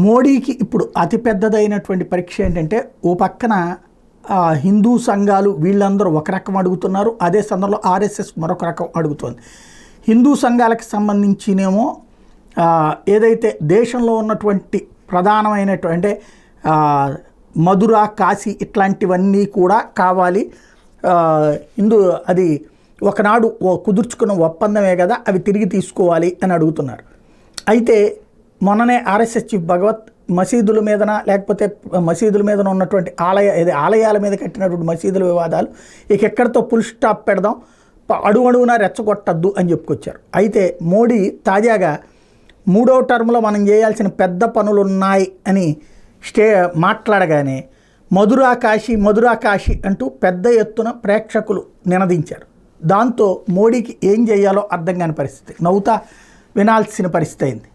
మోడీకి ఇప్పుడు అతిపెద్దదైనటువంటి పరీక్ష ఏంటంటే, ఓ పక్కన హిందూ సంఘాలు వీళ్ళందరూ ఒక రకం అడుగుతున్నారు, అదే సందర్భంలో ఆర్ఎస్ఎస్ మరొక రకం అడుగుతోంది. హిందూ సంఘాలకు సంబంధించినేమో ఏదైతే దేశంలో ఉన్నటువంటి ప్రధానమైనటువంటి మధుర, కాశీ ఇట్లాంటివన్నీ కూడా కావాలి, అది ఒకనాడు కుదుర్చుకున్న ఒప్పందమే కదా, అవి తిరిగి తీసుకోవాలి అని అడుగుతున్నారు. అయితే మొన్ననే ఆర్ఎస్ఎస్ చీఫ్ భగవత్ మసీదుల మీదన, లేకపోతే మసీదుల మీదన ఉన్నటువంటి ఆలయాల మీద కట్టినటువంటి మసీదుల వివాదాలు ఇక ఎక్కడితో ఫుల్ స్టాప్ పెడదాం, అడుగడుగునా రెచ్చగొట్టద్దు అని చెప్పుకొచ్చారు. అయితే మోడీ తాజాగా 3వ టర్మ్లో మనం చేయాల్సిన పెద్ద పనులు ఉన్నాయి అని మాట్లాడగానే మధురా కాశీ అంటూ పెద్ద ఎత్తున ప్రేక్షకులు నినదించారు. దాంతో మోడీకి ఏం చేయాలో అర్థం కాని పరిస్థితి, నవ్వుతా వినాల్సిన పరిస్థితి అయింది.